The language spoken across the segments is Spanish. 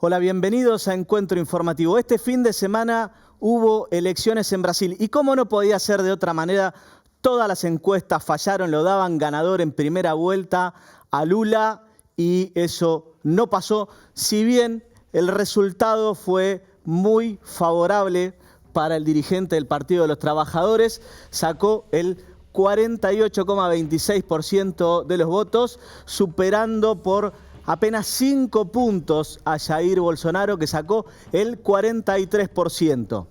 Hola, bienvenidos a Encuentro Informativo. Este fin de semana hubo elecciones en Brasil y como no podía ser de otra manera, todas las encuestas fallaron, lo daban ganador en primera vuelta a Lula y eso no pasó, si bien el resultado fue muy favorable para el dirigente del Partido de los Trabajadores, sacó el 48,26% de los votos, superando por apenas 5 puntos a Jair Bolsonaro, que sacó el 43%.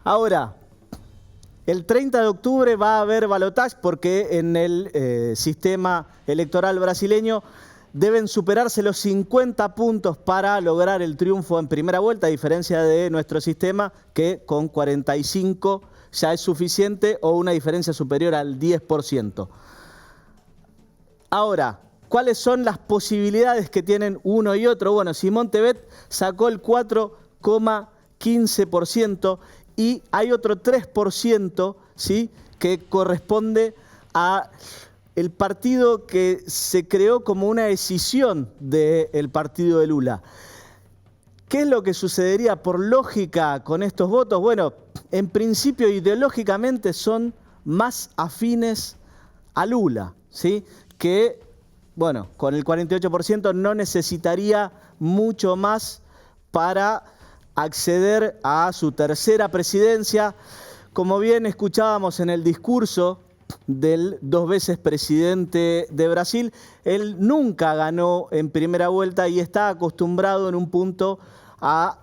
Ahora, el 30 de octubre va a haber balotaje porque en el sistema electoral brasileño deben superarse los 50 puntos para lograr el triunfo en primera vuelta, a diferencia de nuestro sistema, que con 45 ya es suficiente o una diferencia superior al 10%. Ahora, ¿cuáles son las posibilidades que tienen uno y otro? Bueno, Simón Tebet sacó el 4,15% y hay otro 3%, ¿sí?, que corresponde a el partido que se creó como una escisión del partido de Lula. ¿Qué es lo que sucedería por lógica con estos votos? Bueno, en principio ideológicamente son más afines a Lula, ¿sí?, que, bueno, con el 48% no necesitaría mucho más para acceder a su tercera presidencia. Como bien escuchábamos en el discurso del 2 veces presidente de Brasil, él nunca ganó en primera vuelta y está acostumbrado en un punto a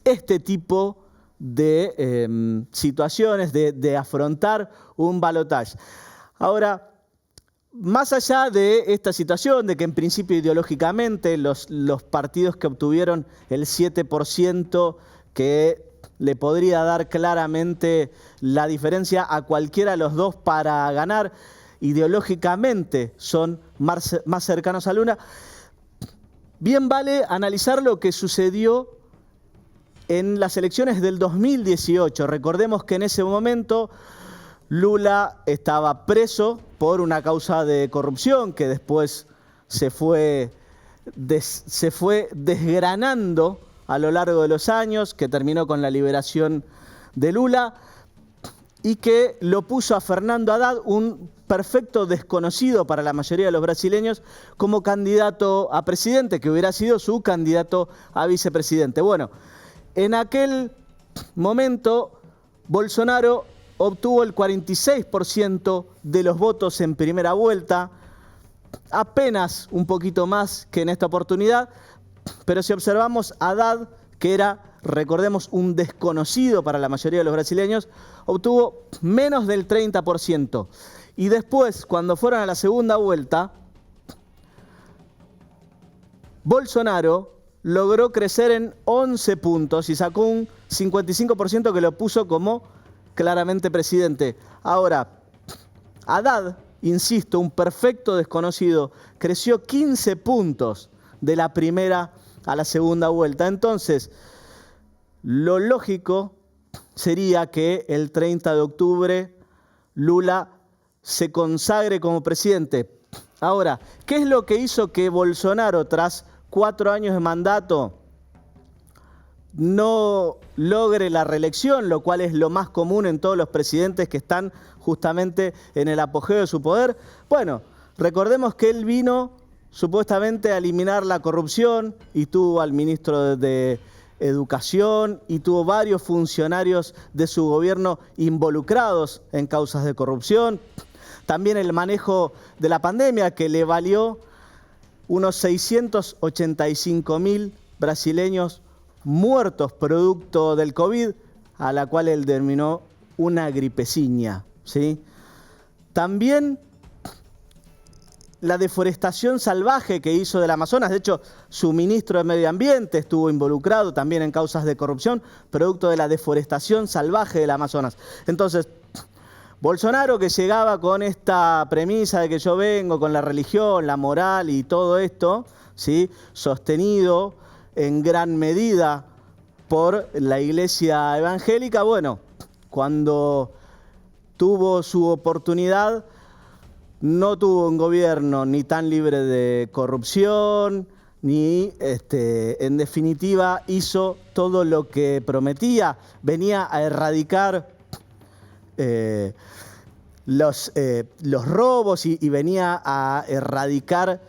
este tipo de situaciones, de afrontar un balotaje. Ahora, más allá de esta situación, de que en principio ideológicamente los partidos que obtuvieron el 7%, que le podría dar claramente la diferencia a cualquiera de los dos para ganar, ideológicamente son más cercanos a Lula, bien vale analizar lo que sucedió en las elecciones del 2018. Recordemos que en ese momento Lula estaba preso por una causa de corrupción que después se fue desgranando a lo largo de los años, que terminó con la liberación de Lula y que lo puso a Fernando Haddad, un perfecto desconocido para la mayoría de los brasileños, como candidato a presidente, que hubiera sido su candidato a vicepresidente. Bueno, en aquel momento Bolsonaro obtuvo el 46% de los votos en primera vuelta, apenas un poquito más que en esta oportunidad, pero si observamos a Haddad, que era, recordemos, un desconocido para la mayoría de los brasileños, obtuvo menos del 30%. Y después, cuando fueron a la segunda vuelta, Bolsonaro logró crecer en 11 puntos y sacó un 55% que lo puso como claramente presidente. Ahora, Haddad, insisto, un perfecto desconocido, creció 15 puntos de la primera a la segunda vuelta. Entonces, lo lógico sería que el 30 de octubre Lula se consagre como presidente. Ahora, ¿qué es lo que hizo que Bolsonaro, tras 4 años de mandato, no logre la reelección, lo cual es lo más común en todos los presidentes que están justamente en el apogeo de su poder? Bueno, recordemos que él vino supuestamente a eliminar la corrupción y tuvo al ministro de Educación y tuvo varios funcionarios de su gobierno involucrados en causas de corrupción. También el manejo de la pandemia, que le valió unos 685.000 brasileños muertos producto del COVID, a la cual él denominó una gripeciña, ¿sí? También la deforestación salvaje que hizo del Amazonas. De hecho, su ministro de Medio Ambiente estuvo involucrado también en causas de corrupción, producto de la deforestación salvaje del Amazonas. Entonces, Bolsonaro, que llegaba con esta premisa de que yo vengo con la religión, la moral y todo esto, ¿sí?, sostenido en gran medida por la iglesia evangélica, bueno, cuando tuvo su oportunidad, no tuvo un gobierno ni tan libre de corrupción, ni en definitiva hizo todo lo que prometía. Venía a erradicar los robos y venía a erradicar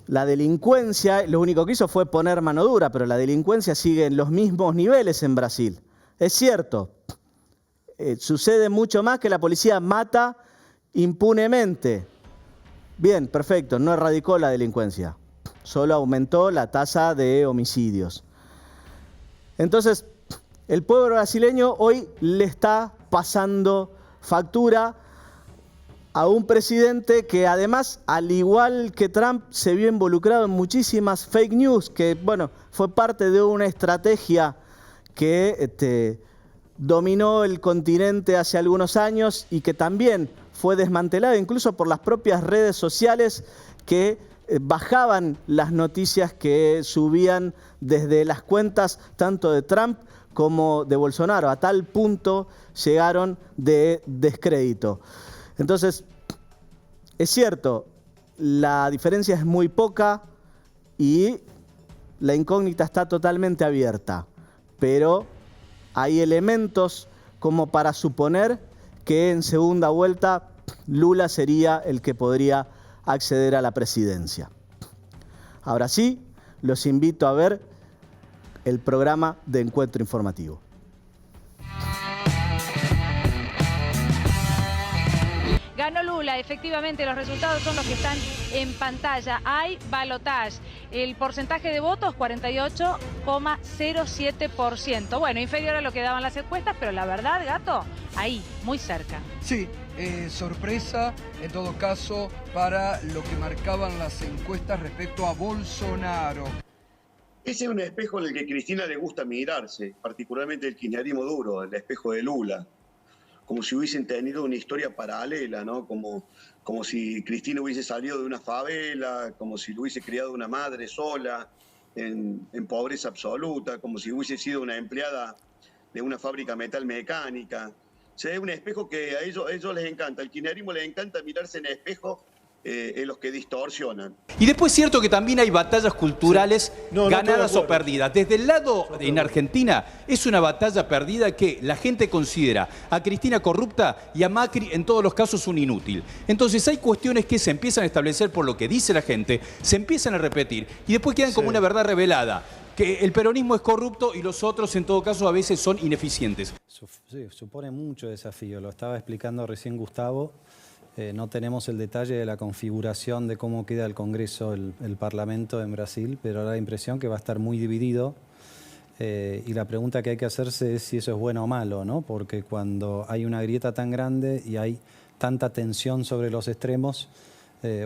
la delincuencia. Lo único que hizo fue poner mano dura, pero la delincuencia sigue en los mismos niveles en Brasil. Es cierto, sucede mucho más que la policía mata impunemente. Bien, perfecto, no erradicó la delincuencia, solo aumentó la tasa de homicidios. Entonces, el pueblo brasileño hoy le está pasando factura a un presidente que además, al igual que Trump, se vio involucrado en muchísimas fake news, que bueno, fue parte de una estrategia que dominó el continente hace algunos años y que también fue desmantelada incluso por las propias redes sociales que bajaban las noticias que subían desde las cuentas tanto de Trump como de Bolsonaro. A tal punto llegaron de descrédito. Entonces, es cierto, la diferencia es muy poca y la incógnita está totalmente abierta, pero hay elementos como para suponer que en segunda vuelta Lula sería el que podría acceder a la presidencia. Ahora sí, los invito a ver el programa de Encuentro Informativo. Ganó Lula, efectivamente los resultados son los que están en pantalla. Hay balotaje. El porcentaje de votos, 48,07%. Bueno, inferior a lo que daban las encuestas, pero la verdad, Gato, ahí, muy cerca. Sí, sorpresa en todo caso para lo que marcaban las encuestas respecto a Bolsonaro. Ese es un espejo en el que a Cristina le gusta mirarse, particularmente el kirchnerismo duro, el espejo de Lula. Como si hubiesen tenido una historia paralela, ¿no? Como si Cristina hubiese salido de una favela, como si lo hubiese criado una madre sola, en pobreza absoluta, como si hubiese sido una empleada de una fábrica metalmecánica. O sea, es un espejo que a ellos les encanta, al kirchnerismo les encanta mirarse en espejo en los que distorsionan. Y después es cierto que también hay batallas culturales ganadas o perdidas. Desde el lado en Argentina es una batalla perdida que la gente considera a Cristina corrupta y a Macri en todos los casos un inútil. Entonces hay cuestiones que se empiezan a establecer por lo que dice la gente, se empiezan a repetir y después quedan como una verdad revelada. Que el peronismo es corrupto y los otros en todo caso a veces son ineficientes. Sí, supone mucho desafío, lo estaba explicando recién Gustavo. No tenemos el detalle de la configuración de cómo queda el Congreso, el Parlamento en Brasil, pero da la impresión que va a estar muy dividido. Y la pregunta que hay que hacerse es si eso es bueno o malo, ¿no? Porque cuando hay una grieta tan grande y hay tanta tensión sobre los extremos,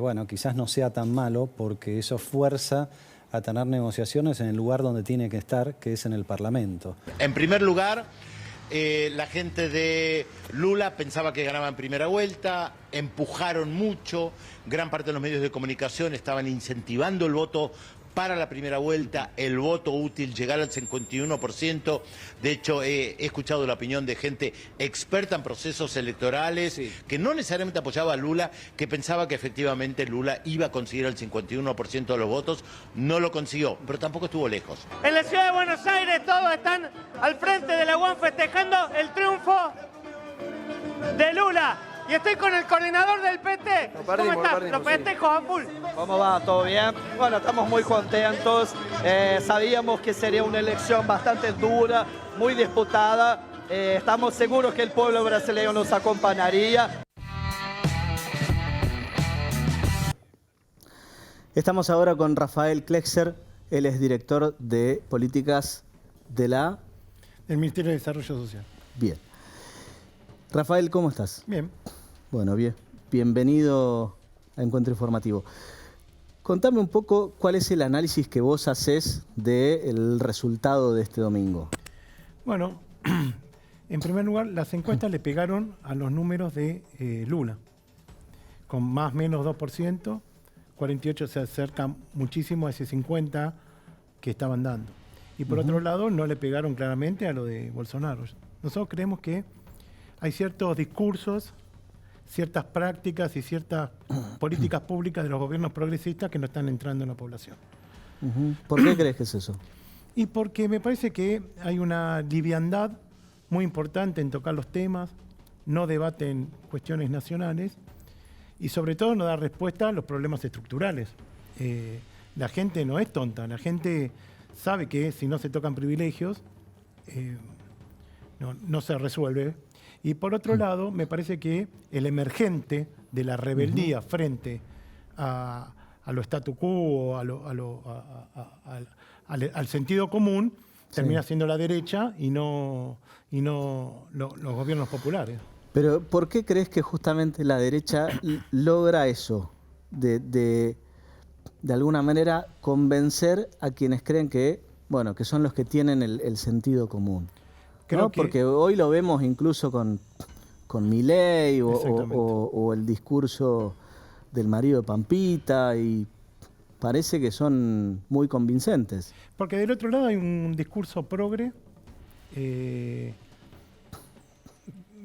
bueno, quizás no sea tan malo porque eso fuerza a tener negociaciones en el lugar donde tiene que estar, que es en el Parlamento. En primer lugar, la gente de Lula pensaba que ganaba en primera vuelta, empujaron mucho, gran parte de los medios de comunicación estaban incentivando el voto para la primera vuelta, el voto útil llegar al 51%. De hecho, he escuchado la opinión de gente experta en procesos electorales que no necesariamente apoyaba a Lula, que pensaba que efectivamente Lula iba a conseguir el 51% de los votos. No lo consiguió, pero tampoco estuvo lejos. En la ciudad de Buenos Aires todos están al frente de la UAM festejando el triunfo de Lula. Y estoy con el coordinador del PT. ¿Cómo estás? Los festejos a full. ¿Cómo va? ¿Todo bien? Bueno, estamos muy contentos. Sabíamos que sería una elección bastante dura, muy disputada. Estamos seguros que el pueblo brasileño nos acompañaría. Estamos ahora con Rafael Klexer. Él es director de políticas del Ministerio de Desarrollo Social. Bien. Rafael, ¿cómo estás? Bien. Bueno, bien. Bienvenido a Encuentro Informativo. Contame un poco cuál es el análisis que vos haces del resultado de este domingo. Bueno, en primer lugar, las encuestas le pegaron a los números de Lula, con más o menos 2%, 48 se acerca muchísimo a ese 50 que estaban dando. Y por otro lado, no le pegaron claramente a lo de Bolsonaro. Nosotros creemos que hay ciertos discursos, ciertas prácticas y ciertas políticas públicas de los gobiernos progresistas que no están entrando en la población. ¿Por qué crees que es eso? Y porque me parece que hay una liviandad muy importante en tocar los temas, no debaten cuestiones nacionales y sobre todo no da respuesta a los problemas estructurales. La gente no es tonta, la gente sabe que si no se tocan privilegios, no se resuelve. Y por otro lado, me parece que el emergente de la rebeldía frente a lo statu quo, al sentido común, termina siendo la derecha y no los gobiernos populares. Pero ¿por qué crees que justamente la derecha logra eso? De alguna manera convencer a quienes creen que, bueno, que son los que tienen el sentido común. ¿No? Porque hoy lo vemos incluso con Milei o el discurso del marido de Pampita y parece que son muy convincentes. Porque del otro lado hay un discurso progre,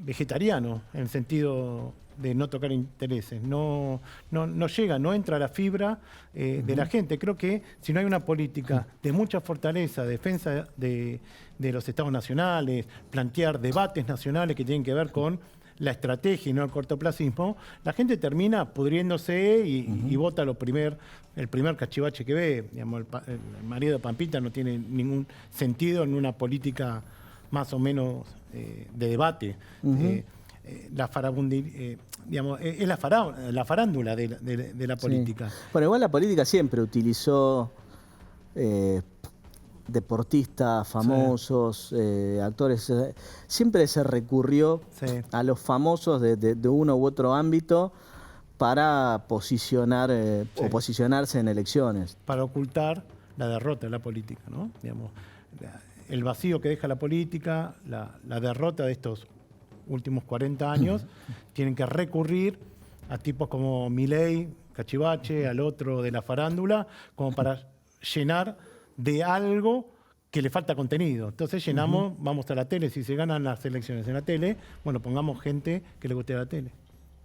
vegetariano, en el sentido de no tocar intereses. No llega, no entra a la fibra de la gente. Creo que si no hay una política de mucha fortaleza, defensa de los estados nacionales, plantear debates nacionales que tienen que ver con la estrategia y no el cortoplacismo, la gente termina pudriéndose y vota el primer cachivache que ve. Digamos, el marido de Pampita no tiene ningún sentido en una política más o menos de debate. Digamos, es la farándula de la política. Sí. Bueno, igual la política siempre utilizó deportistas famosos, actores. Siempre se recurrió a los famosos de uno u otro ámbito para posicionar o posicionarse en elecciones. Para ocultar la derrota de la política, ¿no? Digamos, el vacío que deja la política, la derrota de estos últimos 40 años, tienen que recurrir a tipos como Milei, Cachivache, al otro de la farándula, como para llenar de algo que le falta contenido. Entonces llenamos, vamos a la tele, si se ganan las elecciones en la tele, bueno, pongamos gente que le guste a la tele.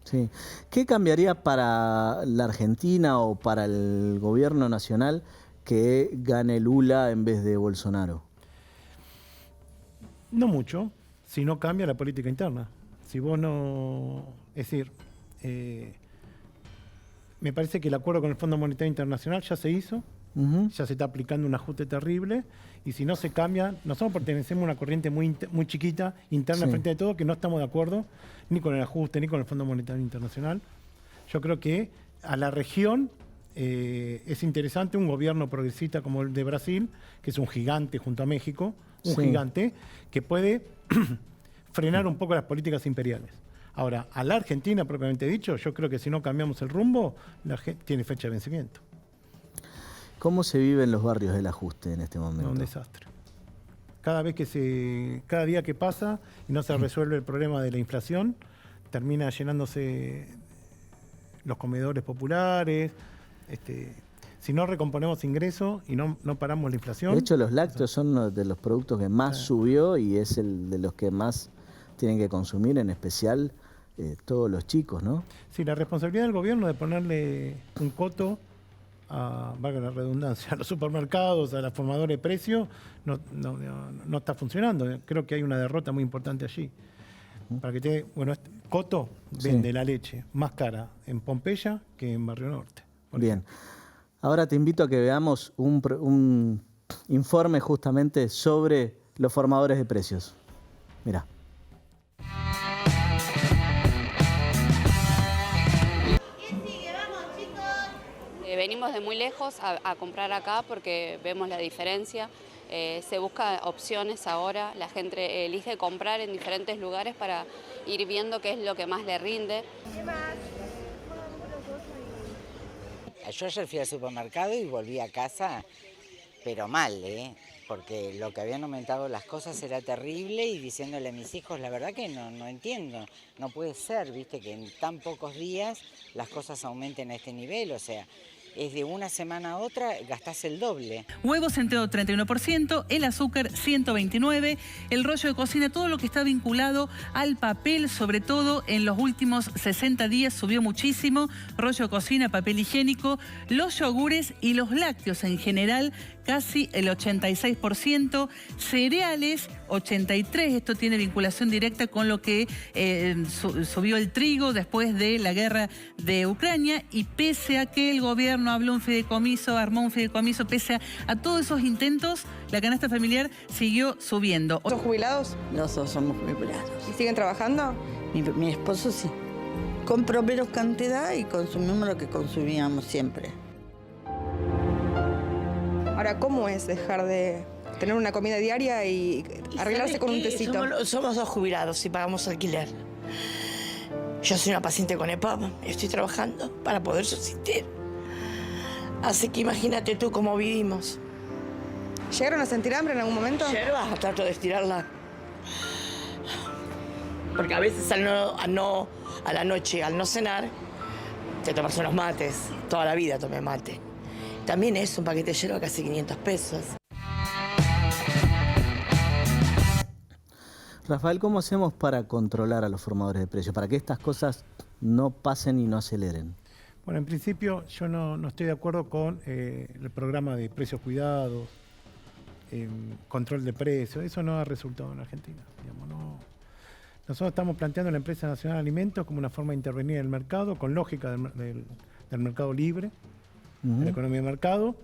Sí. ¿Qué cambiaría para la Argentina o para el gobierno nacional que gane Lula en vez de Bolsonaro? No mucho, si no cambia la política interna. Si vos no... Es decir, me parece que el acuerdo con el Fondo Monetario Internacional ya se hizo, ya se está aplicando un ajuste terrible, y si no se cambia, nosotros pertenecemos a una corriente muy chiquita, interna frente a todo, que no estamos de acuerdo ni con el ajuste, ni con el Fondo Monetario Internacional. Yo creo que a la región es interesante un gobierno progresista como el de Brasil, que es un gigante junto a México, un gigante que puede frenar un poco las políticas imperiales. Ahora, a la Argentina, propiamente dicho, yo creo que si no cambiamos el rumbo, tiene fecha de vencimiento. ¿Cómo se vive en los barrios del ajuste en este momento? Un desastre. Cada día que pasa y no se resuelve el problema de la inflación, termina llenándose los comedores populares. Si no recomponemos ingresos y no paramos la inflación... De hecho, los lácteos son uno de los productos que más subió y es el de los que más tienen que consumir, en especial todos los chicos, ¿no? Sí, la responsabilidad del gobierno de ponerle un coto valga la redundancia, a los supermercados, a la formadora de precios, no está funcionando. Creo que hay una derrota muy importante allí. Para que Coto vende la leche más cara en Pompeya que en Barrio Norte. Bien. Ahora te invito a que veamos un informe justamente sobre los formadores de precios. Mirá. Venimos de muy lejos a comprar acá porque vemos la diferencia. Se busca opciones ahora, la gente elige comprar en diferentes lugares para ir viendo qué es lo que más le rinde. Yo ayer fui al supermercado y volví a casa, pero mal, porque lo que habían aumentado las cosas era terrible y diciéndole a mis hijos, la verdad que no entiendo, no puede ser, viste, que en tan pocos días las cosas aumenten a este nivel, o sea, es de una semana a otra, gastás el doble. Huevos centeno 31%, el azúcar 129%, el rollo de cocina, todo lo que está vinculado al papel, sobre todo en los últimos 60 días subió muchísimo. Rollo de cocina, papel higiénico, los yogures y los lácteos en general, casi el 86%, cereales 83%, esto tiene vinculación directa con lo que subió el trigo después de la guerra de Ucrania, y pese a que el gobierno armó un fideicomiso, pese a todos esos intentos, la canasta familiar siguió subiendo. ¿Son jubilados? Nosotros somos jubilados. ¿Y siguen trabajando? Mi esposo sí. Compró menos cantidad y consumimos lo que consumíamos siempre. Ahora, ¿cómo es dejar de tener una comida diaria y arreglarse con un tecito? Somos dos jubilados y pagamos alquiler. Yo soy una paciente con EPOB, estoy trabajando para poder subsistir. Así que imagínate tú cómo vivimos. ¿Llegaron a sentir hambre en algún momento? Yerba, trato de estirarla. Porque a veces a la noche, al no cenar, te tomas unos mates. Toda la vida tomé mate. También es un paquete de yerba casi 500 pesos. Rafael, ¿cómo hacemos para controlar a los formadores de precios? Para que estas cosas no pasen y no aceleren. Bueno, en principio yo no estoy de acuerdo con el programa de precios cuidados, control de precios. Eso no ha resultado en Argentina. Digamos, no. Nosotros estamos planteando la Empresa Nacional de Alimentos como una forma de intervenir en el mercado, con lógica del mercado libre, de la economía de mercado,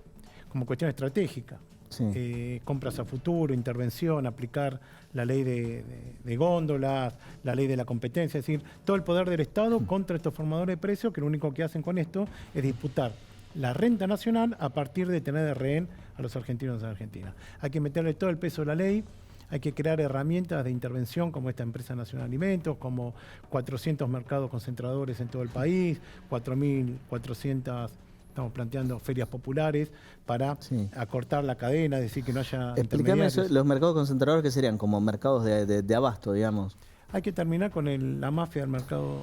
como cuestión estratégica. Sí. Compras a futuro, intervención, aplicar la ley de góndolas, la ley de la competencia, es decir, todo el poder del Estado contra estos formadores de precios, que lo único que hacen con esto es disputar la renta nacional a partir de tener de rehén a los argentinos en Argentina. Hay que meterle todo el peso de la ley, hay que crear herramientas de intervención como esta Empresa Nacional de Alimentos, como 400 mercados concentradores en todo el país, 4.400... Estamos planteando ferias populares para acortar la cadena, decir que no haya Explícame eso, los mercados concentradores, que serían como mercados de abasto, digamos. Hay que terminar con la mafia del mercado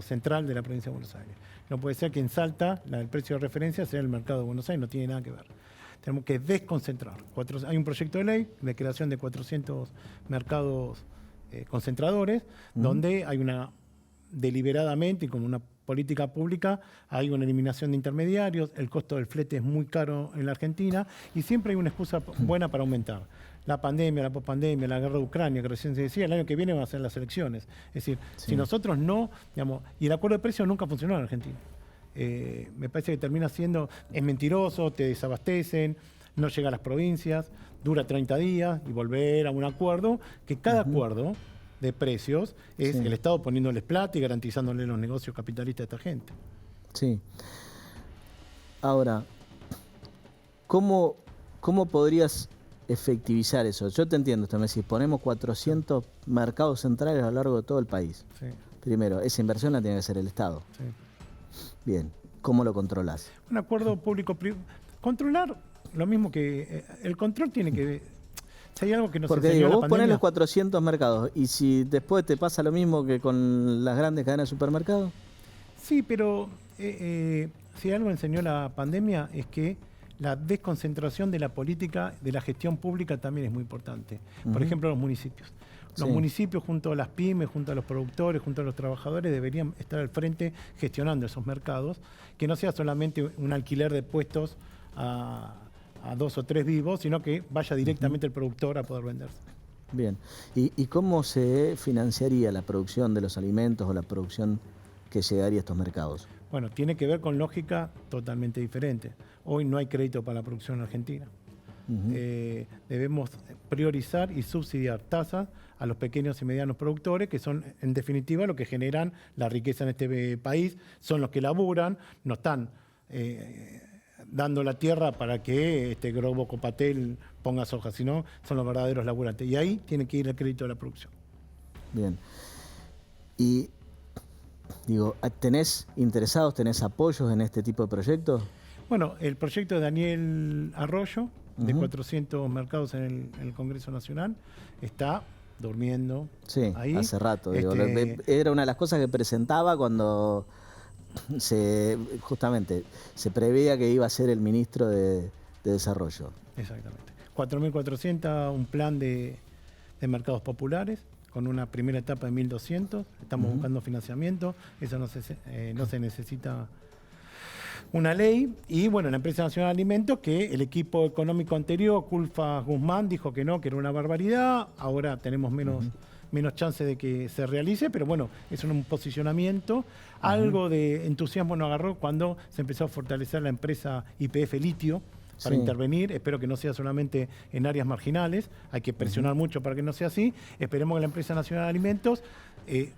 central de la provincia de Buenos Aires. No puede ser que en Salta el precio de referencia sea el mercado de Buenos Aires, no tiene nada que ver. Tenemos que desconcentrar. Hay un proyecto de ley de creación de 400 mercados concentradores, donde hay deliberadamente y con una política pública, hay una eliminación de intermediarios, el costo del flete es muy caro en la Argentina y siempre hay una excusa buena para aumentar. La pandemia, la pospandemia, la guerra de Ucrania, que recién se decía, el año que viene van a ser las elecciones. Es decir, si nosotros no, digamos, y el acuerdo de precios nunca funcionó en Argentina. Me parece que termina siendo, es mentiroso, te desabastecen, no llega a las provincias, dura 30 días y volver a un acuerdo, que cada acuerdo de precios es el Estado poniéndoles plata y garantizándole los negocios capitalistas a esta gente. Sí. Ahora, ¿cómo podrías efectivizar eso? Yo te entiendo, me decís, ponemos 400 mercados centrales a lo largo de todo el país. Sí. Primero, esa inversión la tiene que hacer el Estado. Sí. Bien, ¿cómo lo controlás? Un acuerdo público-privado. Controlar, lo mismo que... el control tiene que... Si hay algo que nos Porque digo, vos ponés los 400 mercados y si después te pasa lo mismo que con las grandes cadenas de supermercados. Sí, pero si algo enseñó la pandemia es que la desconcentración de la política, de la gestión pública también es muy importante. Por ejemplo, los municipios. Los municipios junto a las pymes, junto a los productores, junto a los trabajadores deberían estar al frente gestionando esos mercados, que no sea solamente un alquiler de puestos a 2 o 3 vivos, sino que vaya directamente el productor a poder venderse. Bien. ¿Y cómo se financiaría la producción de los alimentos o la producción que llegaría a estos mercados? Bueno, tiene que ver con lógica totalmente diferente. Hoy no hay crédito para la producción en Argentina. Debemos priorizar y subsidiar tasas a los pequeños y medianos productores, que son en definitiva los que generan la riqueza en este país, son los que laburan, no están dando la tierra para que Globo Copatel ponga soja, sino son los verdaderos laburantes. Y ahí tiene que ir el crédito de la producción. Bien. Y digo, ¿tenés interesados, tenés apoyos en este tipo de proyectos? Bueno, el proyecto de Daniel Arroyo, de 400 mercados en el Congreso Nacional, está durmiendo. Sí, ahí. Hace rato. Digo, era una de las cosas que presentaba cuando justamente se preveía que iba a ser el ministro de Desarrollo. Exactamente. 4.400, un plan de mercados populares, con una primera etapa de 1.200. Estamos buscando financiamiento, eso no se necesita una ley. Y bueno, la Empresa Nacional de Alimentos, que el equipo económico anterior, Culfas Guzmán, dijo que no, que era una barbaridad. Ahora tenemos menos chance de que se realice, pero bueno, es un posicionamiento. Algo de entusiasmo nos agarró cuando se empezó a fortalecer la empresa YPF Litio para intervenir. Espero que no sea solamente en áreas marginales, hay que presionar mucho para que no sea así. Esperemos que la Empresa Nacional de Alimentos,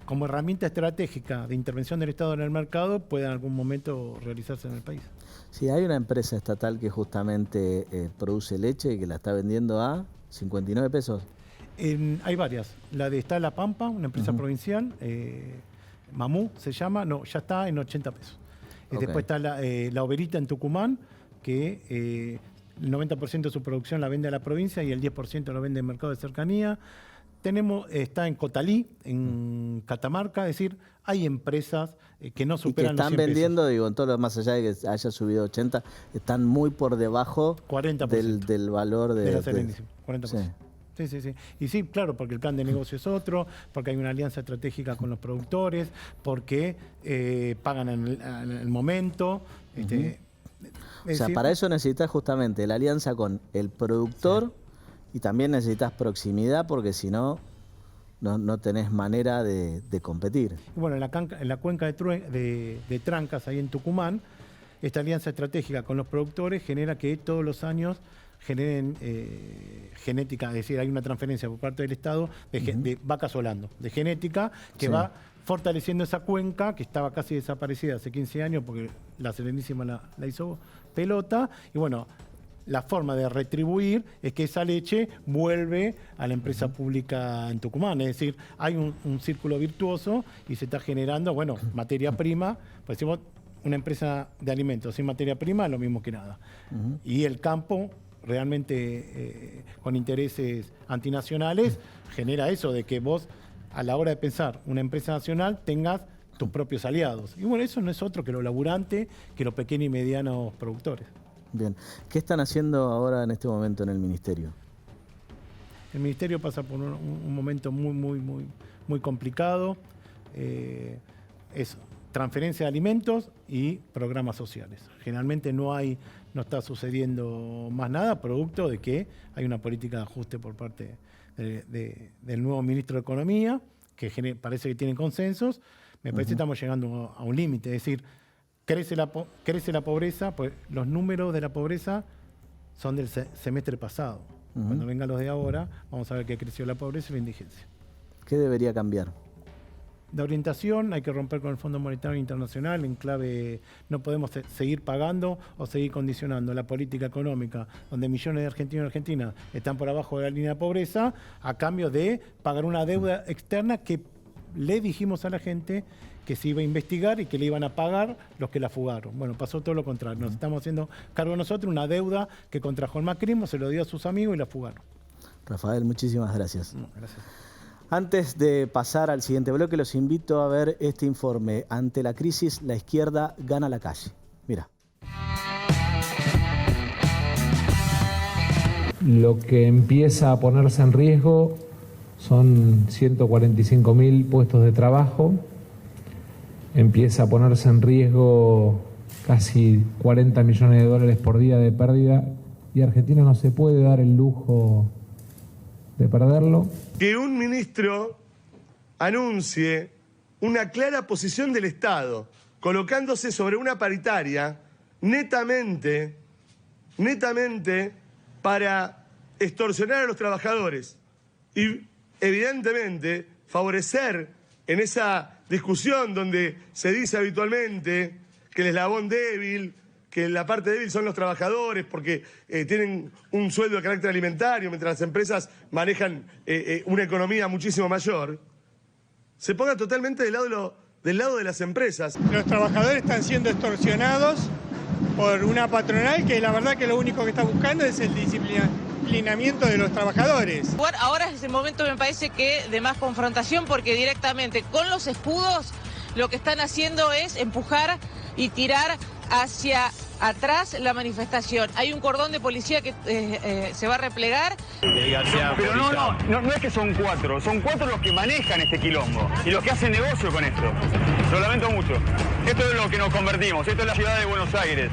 como herramienta estratégica de intervención del Estado en el mercado, pueda en algún momento realizarse en el país. Sí, hay una empresa estatal que justamente produce leche y que la está vendiendo a 59 pesos. Hay varias. La de Está La Pampa, una empresa provincial, Mamú se llama, no, ya está en 80 pesos. Después está la Oberita en Tucumán, que el 90% de su producción la vende a la provincia y el 10% lo vende en mercado de cercanía. Está en Cotalí, en Catamarca, es decir, hay empresas que no superan los 100 pesos. Y que están vendiendo, digo, en todo lo más allá de que haya subido 80, están muy por debajo 40%. Del valor de la Serenísima, 40%. Sí. Y sí, claro, porque el plan de negocio es otro, porque hay una alianza estratégica con los productores, porque pagan en el momento. Para eso necesitas justamente la alianza con el productor y también necesitas proximidad, porque si no, no tenés manera de competir. Bueno, en la cuenca de Trancas, ahí en Tucumán, esta alianza estratégica con los productores genera que todos los años generen genética, es decir, hay una transferencia por parte del Estado de vacas holando, de genética, que va fortaleciendo esa cuenca que estaba casi desaparecida hace 15 años porque la Serenísima la hizo pelota. Y bueno, la forma de retribuir es que esa leche vuelve a la empresa pública en Tucumán. Es decir, hay un círculo virtuoso y se está generando, bueno, materia prima. Pues decimos, una empresa de alimentos sin materia prima es lo mismo que nada. Y el campo realmente con intereses antinacionales genera eso de que vos a la hora de pensar una empresa nacional tengas tus propios aliados. Y bueno, eso no es otro que lo laburante, que los pequeños y medianos productores. Bien. ¿Qué están haciendo ahora en este momento en el Ministerio? El Ministerio pasa por un momento muy complicado. Es transferencia de alimentos y programas sociales. Generalmente no está sucediendo más nada, producto de que hay una política de ajuste por parte del nuevo ministro de Economía, que parece que tiene consensos. Me parece que estamos llegando a un límite, es decir, crece la pobreza, pues los números de la pobreza son del semestre pasado. Cuando vengan los de ahora, vamos a ver que creció la pobreza y la indigencia. ¿Qué debería cambiar? De orientación, hay que romper con el Fondo Monetario Internacional en clave, no podemos seguir pagando o seguir condicionando la política económica, donde millones de argentinos y argentinas están por abajo de la línea de pobreza, a cambio de pagar una deuda externa que le dijimos a la gente que se iba a investigar y que le iban a pagar los que la fugaron. Bueno, pasó todo lo contrario. Nos estamos haciendo cargo nosotros una deuda que contrajo el macrismo, se lo dio a sus amigos y la fugaron. Rafael, muchísimas gracias. Gracias. Antes de pasar al siguiente bloque, los invito a ver este informe. Ante la crisis, la izquierda gana la calle. Mira. Lo que empieza a ponerse en riesgo son 145.000 puestos de trabajo. Empieza a ponerse en riesgo casi 40 millones de dólares por día de pérdida. Y Argentina no se puede dar el lujo de perderlo. Que un ministro anuncie una clara posición del Estado, colocándose sobre una paritaria netamente para extorsionar a los trabajadores y evidentemente favorecer en esa discusión donde se dice habitualmente que el eslabón débil, que la parte débil son los trabajadores porque tienen un sueldo de carácter alimentario, mientras las empresas manejan una economía muchísimo mayor, se ponga totalmente del lado de las empresas. Los trabajadores están siendo extorsionados por una patronal que la verdad que lo único que está buscando es el disciplinamiento de los trabajadores. Ahora es el momento, me parece, que de más confrontación, porque directamente con los escudos lo que están haciendo es empujar y tirar hacia atrás la manifestación. Hay un cordón de policía que se va a replegar. Pero no es que son cuatro los que manejan este quilombo y los que hacen negocio con esto. Lo lamento mucho. Esto es lo que nos convertimos, esto es la ciudad de Buenos Aires.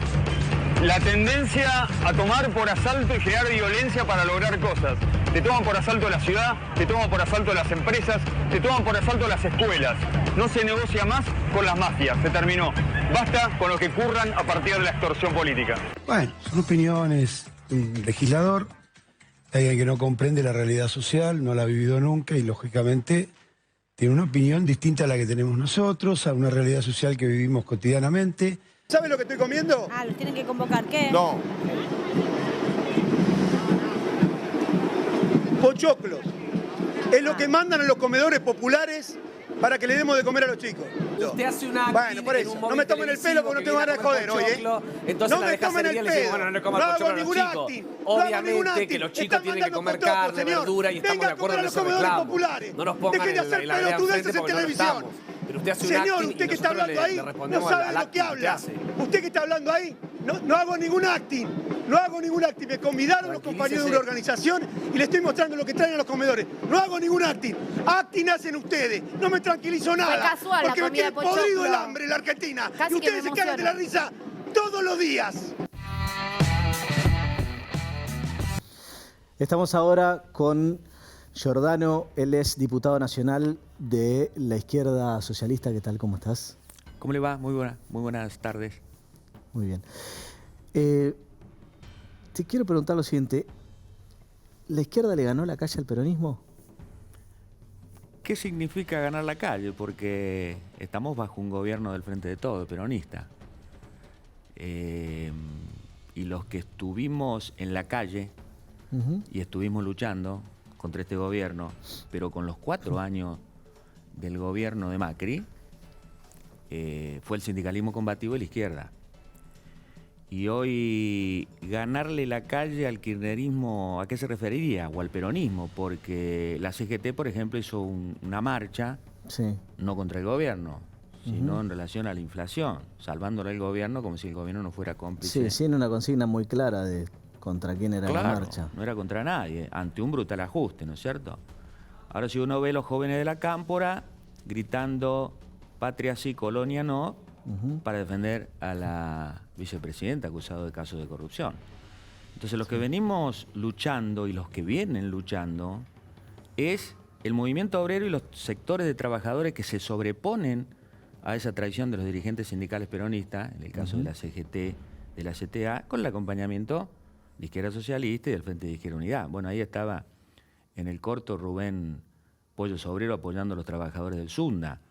La tendencia a tomar por asalto y generar violencia para lograr cosas. Te toman por asalto la ciudad, te toman por asalto las empresas, te toman por asalto las escuelas. No se negocia más con las mafias, se terminó. Basta con lo que curran a partir de la extorsión política. Bueno, son opiniones de un legislador, de alguien que no comprende la realidad social, no la ha vivido nunca y lógicamente tiene una opinión distinta a la que tenemos nosotros, a una realidad social que vivimos cotidianamente. ¿Sabe lo que estoy comiendo? Ah, ¿los tienen que convocar? ¿Qué? No. Pochoclos. Es lo que mandan a los comedores populares para que le demos de comer a los chicos. Usted hace una bueno, por eso. No me tomen el pelo porque no tengo ganas de joder hoy, ¿eh? Entonces no me tomen el pelo. Bueno, no le coman hago ningún acting. Obviamente que los chicos tienen que comer carne, verdura y estamos de acuerdo en ese reclamo. No nos pongan dejen de hacer pelotudeces en televisión. Pero usted hace un señor, acting usted que está hablando ahí no sabe de lo que habla. Usted que está hablando ahí, no hago ningún acting. No hago ningún acting. Me convidaron los compañeros de una organización y le estoy mostrando lo que traen a los comedores. No hago ningún acting. Acting hacen ustedes. No me tranquilizo nada. Casual, porque me tiene podrido el hambre en la Argentina. Casi y ustedes se cagan de la risa todos los días. Estamos ahora con Giordano, él es diputado nacional de la izquierda socialista. ¿Qué tal? ¿Cómo estás? ¿Cómo le va? Muy buenas tardes. Muy bien. Te quiero preguntar lo siguiente. ¿La izquierda le ganó la calle al peronismo? ¿Qué significa ganar la calle? Porque estamos bajo un gobierno del Frente de Todos, peronista. Y los que estuvimos en la calle y estuvimos luchando contra este gobierno, pero con los 4 años del gobierno de Macri, fue el sindicalismo combativo de la izquierda. Y hoy ganarle la calle al kirchnerismo, ¿a qué se referiría? O al peronismo, porque la CGT, por ejemplo, hizo una marcha, no contra el gobierno, sino en relación a la inflación, salvándole al gobierno como si el gobierno no fuera cómplice. Sí, en una consigna muy clara de contra quién era la marcha. No era contra nadie, ante un brutal ajuste, ¿no es cierto? Ahora si uno ve a los jóvenes de la Cámpora gritando patria sí, colonia no, para defender a la vicepresidenta acusada de casos de corrupción. Entonces, los que venimos luchando y los que vienen luchando es el movimiento obrero y los sectores de trabajadores que se sobreponen a esa traición de los dirigentes sindicales peronistas, en el caso de la CGT, de la CTA, con el acompañamiento de Izquierda Socialista y del Frente de Izquierda Unidad. Bueno, ahí estaba en el corto Rubén Pollo Sobrero apoyando a los trabajadores del SUTNA.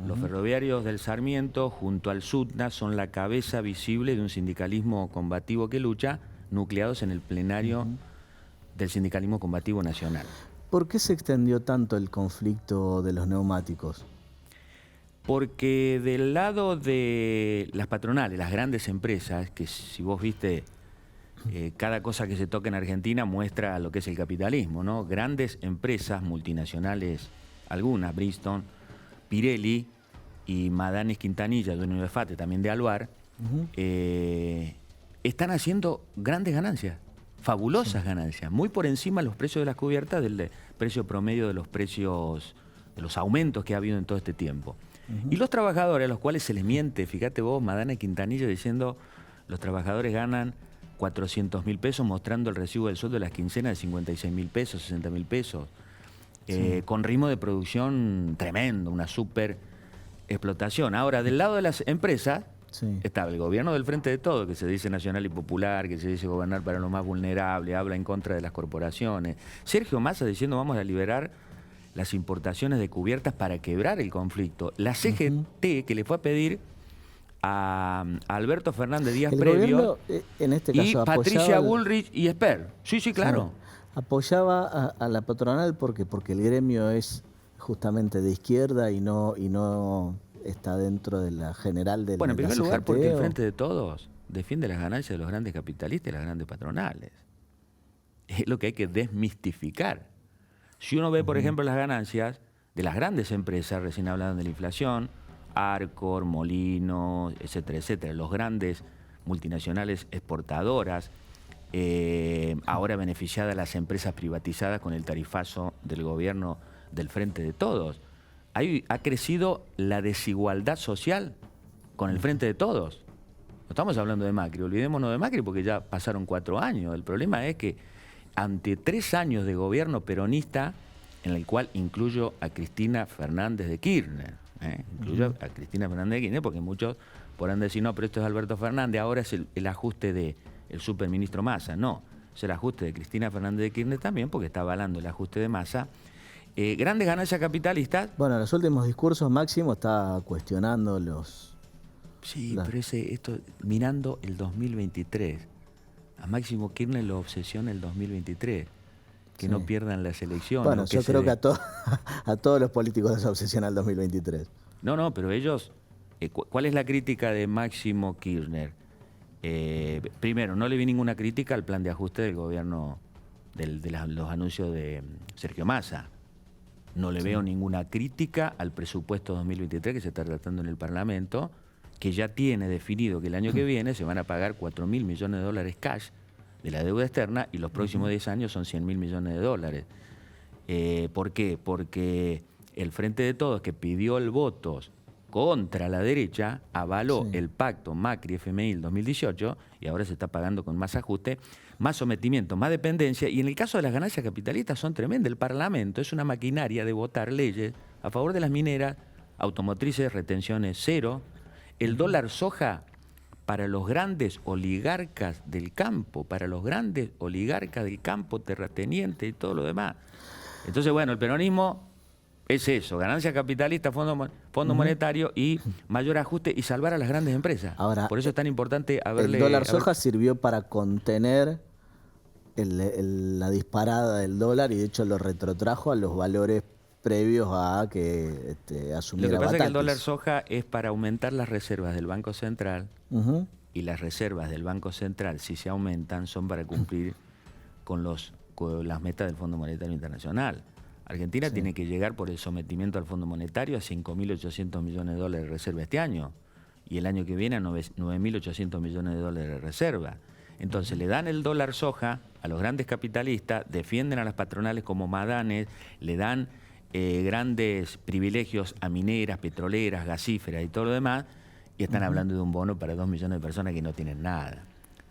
Los ferroviarios del Sarmiento, junto al SUTNA, son la cabeza visible de un sindicalismo combativo que lucha, nucleados en el plenario del sindicalismo combativo nacional. ¿Por qué se extendió tanto el conflicto de los neumáticos? Porque del lado de las patronales, las grandes empresas, que si vos viste, cada cosa que se toca en Argentina muestra lo que es el capitalismo, ¿no? Grandes empresas multinacionales, algunas, Bristol, Pirelli y Madanes Quintanilla, dueño de Fate, también de Aluar, están haciendo grandes ganancias, fabulosas ganancias, muy por encima de los precios de las cubiertas del precio promedio de los precios, de los aumentos que ha habido en todo este tiempo. Y los trabajadores a los cuales se les miente, fíjate vos, Madanes Quintanilla diciendo los trabajadores ganan 400.000 pesos, mostrando el recibo del sueldo de las quincenas de 56.000 pesos, 60.000 pesos. Con ritmo de producción tremendo, una super explotación. Ahora, del lado de las empresas, estaba el gobierno del Frente de Todos, que se dice nacional y popular, que se dice gobernar para los más vulnerables, habla en contra de las corporaciones. Sergio Massa diciendo vamos a liberar las importaciones de cubiertas para quebrar el conflicto. La CGT, que le fue a pedir a Alberto Fernández Díaz Previo, en este caso, y Patricia Bullrich y Esper. Sí, claro. Apoyaba a la patronal porque el gremio es justamente de izquierda y no está dentro de la general de la Bueno, en primer lugar, CGT, porque el Frente de Todos defiende las ganancias de los grandes capitalistas y las grandes patronales. Es lo que hay que desmistificar. Si uno ve, por ejemplo, las ganancias de las grandes empresas, recién hablaban de la inflación, Arcor, Molino, etcétera, etcétera. Los grandes multinacionales exportadoras, ahora beneficiadas las empresas privatizadas con el tarifazo del gobierno del Frente de Todos. Ha crecido la desigualdad social con el Frente de Todos. No estamos hablando de Macri, olvidémonos de Macri porque ya pasaron 4 años. El problema es que ante 3 años de gobierno peronista, en el cual incluyo a Cristina Fernández de Kirchner, incluyo a Cristina Fernández de Kirchner porque muchos podrán decir, no, pero esto es Alberto Fernández, ahora es el ajuste del superministro Massa. No, es el ajuste de Cristina Fernández de Kirchner también porque está avalando el ajuste de Massa. Grandes ganancias capitalistas. Bueno, en los últimos discursos Máximo está cuestionando los... Sí, pero esto mirando el 2023. A Máximo Kirchner lo obsesiona el 2023. Que no pierdan las elecciones. Bueno, yo creo que a todos los políticos les obsesiona el 2023. No, pero ellos... ¿Cuál es la crítica de Máximo Kirchner? Primero, no le vi ninguna crítica al plan de ajuste del gobierno, los anuncios de Sergio Massa. No le veo ninguna crítica al presupuesto 2023 que se está tratando en el Parlamento, que ya tiene definido que el año que viene se van a pagar 4.000 millones de dólares cash de la deuda externa y los próximos 10 años son 100.000 millones de dólares. ¿Por qué? Porque el Frente de Todos, que pidió el voto contra la derecha, avaló el pacto Macri-FMI del 2018 y ahora se está pagando con más ajuste, más sometimiento, más dependencia. Y en el caso de las ganancias capitalistas son tremendas. El Parlamento es una maquinaria de votar leyes a favor de las mineras, automotrices, retenciones cero. El dólar soja para los grandes oligarcas del campo, terratenientes y todo lo demás. Entonces, bueno, el peronismo es eso, ganancia capitalista, fondo monetario y mayor ajuste y salvar a las grandes empresas. Ahora, por eso es tan importante el dólar soja sirvió para contener la disparada del dólar y de hecho lo retrotrajo a los valores previos a que asumiera Lo que pasa Batakis. es que el dólar soja es para aumentar las reservas del Banco Central y las reservas del Banco Central, si se aumentan, son para cumplir con las metas del Fondo Monetario Internacional. Argentina tiene que llegar por el sometimiento al Fondo Monetario a 5.800 millones de dólares de reserva este año y el año que viene a 9.800 millones de dólares de reserva. Entonces le dan el dólar soja a los grandes capitalistas, defienden a las patronales como madanes, le dan grandes privilegios a mineras, petroleras, gasíferas y todo lo demás, y están hablando de un bono para 2 millones de personas que no tienen nada.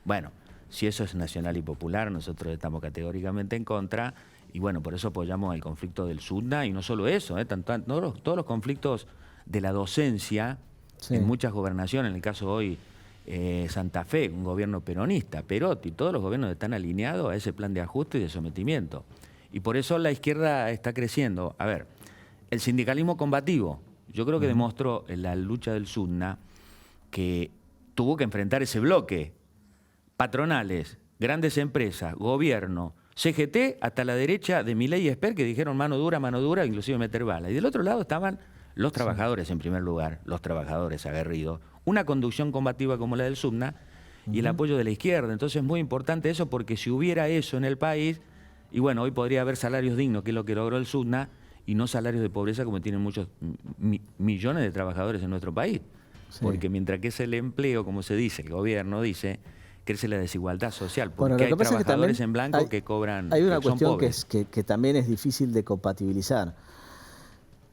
Bueno, si eso es nacional y popular, nosotros estamos categóricamente en contra, y bueno, por eso apoyamos el conflicto del SUTNA, y no solo eso, todos los conflictos de la docencia en muchas gobernaciones, en el caso hoy Santa Fe, un gobierno peronista, Perotti, todos los gobiernos están alineados a ese plan de ajuste y de sometimiento. Y por eso la izquierda está creciendo. A ver, el sindicalismo combativo, yo creo que demostró en la lucha del SUTNA que tuvo que enfrentar ese bloque. Patronales, grandes empresas, gobierno, CGT, hasta la derecha de Milei y Esper, que dijeron mano dura, inclusive meter bala. Y del otro lado estaban los trabajadores en primer lugar, los trabajadores aguerridos. Una conducción combativa como la del SUTNA y el apoyo de la izquierda. Entonces es muy importante eso porque si hubiera eso en el país, y bueno, hoy podría haber salarios dignos, que es lo que logró el SUTNA, y no salarios de pobreza como tienen muchos millones de trabajadores en nuestro país. Porque mientras que es el empleo, como se dice, el gobierno dice, crece la desigualdad social, porque hay trabajadores en blanco que cobran. Hay una que son cuestión pobres. que también es difícil de compatibilizar,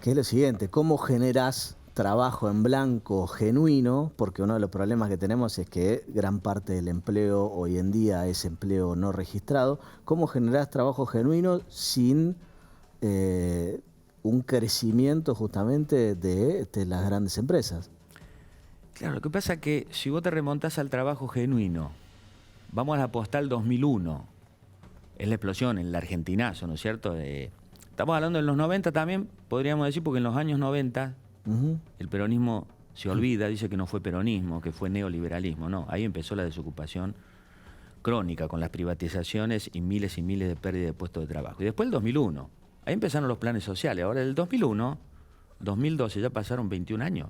que es lo siguiente: ¿cómo generás trabajo en blanco genuino? Porque uno de los problemas que tenemos es que gran parte del empleo hoy en día es empleo no registrado. ¿Cómo generás trabajo genuino sin un crecimiento justamente de las grandes empresas? Claro, lo que pasa es que si vos te remontás al trabajo genuino, vamos a la postal 2001, es la explosión, el argentinazo, ¿no es cierto? Estamos hablando de los 90 también, podríamos decir, porque en los años 90 el peronismo se olvida, dice que no fue peronismo, que fue neoliberalismo. No, ahí empezó la desocupación crónica con las privatizaciones y miles de pérdidas de puestos de trabajo. Y después el 2001, ahí empezaron los planes sociales. Ahora del 2001, 2012, ya pasaron 21 años.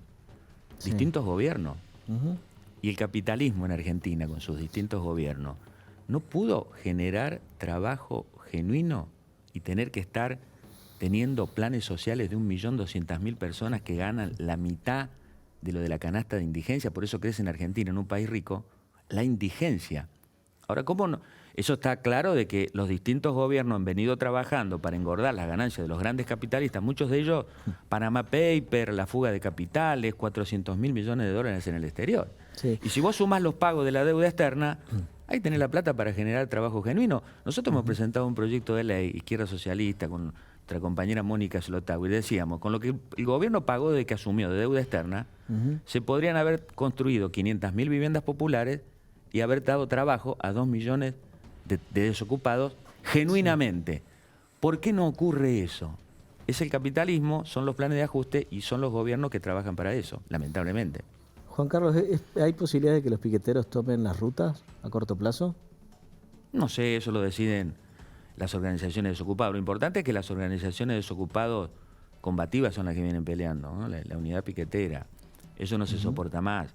Distintos gobiernos. Y el capitalismo en Argentina, con sus distintos gobiernos, no pudo generar trabajo genuino y tener que estar teniendo planes sociales de 1.200.000 personas que ganan la mitad de lo de la canasta de indigencia, por eso crece en Argentina, en un país rico, la indigencia. Ahora, ¿cómo no? Eso está claro de que los distintos gobiernos han venido trabajando para engordar las ganancias de los grandes capitalistas, muchos de ellos, Panama Paper, la fuga de capitales, 400.000 millones de dólares en el exterior. Sí. Y si vos sumás los pagos de la deuda externa, ahí tenés la plata para generar trabajo genuino. Nosotros hemos presentado un proyecto de ley, Izquierda Socialista, con nuestra compañera Mónica Slotagui, y decíamos, con lo que el gobierno pagó desde que asumió de deuda externa, se podrían haber construido 500.000 viviendas populares y haber dado trabajo a 2 millones de desocupados genuinamente. Sí. ¿Por qué no ocurre eso? Es el capitalismo, son los planes de ajuste y son los gobiernos que trabajan para eso, lamentablemente. Juan Carlos, ¿hay posibilidad de que los piqueteros tomen las rutas a corto plazo? No sé, eso lo deciden las organizaciones desocupadas. Lo importante es que las organizaciones desocupados combativas son las que vienen peleando, ¿no? La unidad piquetera. Eso no se soporta más.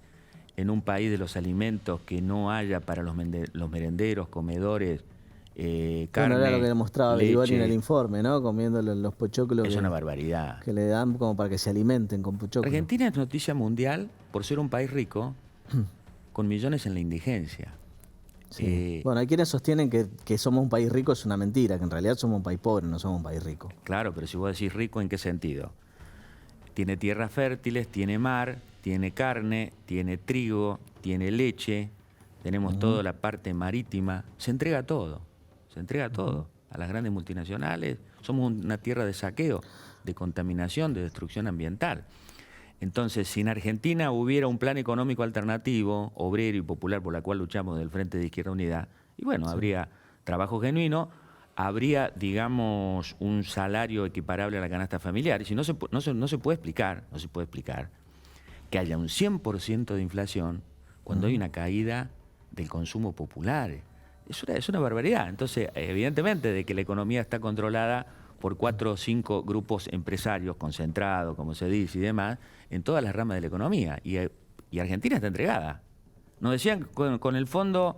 En un país de los alimentos que no haya para los merenderos, comedores, carne, bueno, era lo que demostraba leche, Berigoni en el informe, ¿no? Comiendo los pochoclos. Es una barbaridad. Que le dan como para que se alimenten con pochoclos. Argentina es noticia mundial por ser un país rico, con millones en la indigencia. Sí. Bueno, hay quienes sostienen que somos un país rico, es una mentira, que en realidad somos un país pobre, no somos un país rico. Claro, pero si vos decís rico, ¿en qué sentido? Tiene tierras fértiles, tiene mar, tiene carne, tiene trigo, tiene leche, tenemos toda la parte marítima, se entrega todo a las grandes multinacionales, somos una tierra de saqueo, de contaminación, de destrucción ambiental. Entonces, si en Argentina hubiera un plan económico alternativo, obrero y popular, por la cual luchamos del Frente de Izquierda Unida, y bueno, habría trabajo genuino, habría, digamos, un salario equiparable a la canasta familiar. Y si no se puede explicar que haya un 100% de inflación cuando hay una caída del consumo popular. Es una barbaridad. Entonces, evidentemente, de que la economía está controlada por 4 o 5 grupos empresarios concentrados, como se dice, y demás, en todas las ramas de la economía. Y Argentina está entregada. Nos decían con el Fondo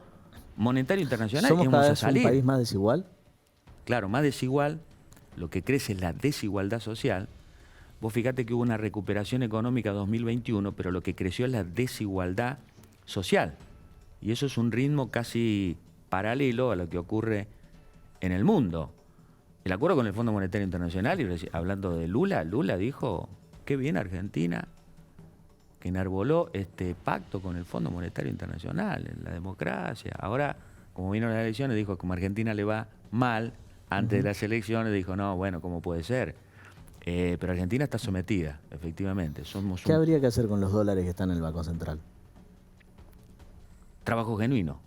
Monetario Internacional ¿somos que cada vamos a vez salir. un país más desigual? Claro, más desigual. Lo que crece es la desigualdad social. Vos fíjate que hubo una recuperación económica 2021, pero lo que creció es la desigualdad social. Y eso es un ritmo casi paralelo a lo que ocurre en el mundo. El acuerdo con el Fondo Monetario Internacional, y hablando de Lula dijo, qué bien Argentina, que enarboló este pacto con el Fondo Monetario Internacional, en la democracia. Ahora, como vino las elecciones, dijo que como a Argentina le va mal, antes de las elecciones dijo, no, bueno, ¿cómo puede ser? Pero Argentina está sometida, efectivamente. ¿Qué habría que hacer con los dólares que están en el Banco Central? Trabajo genuino.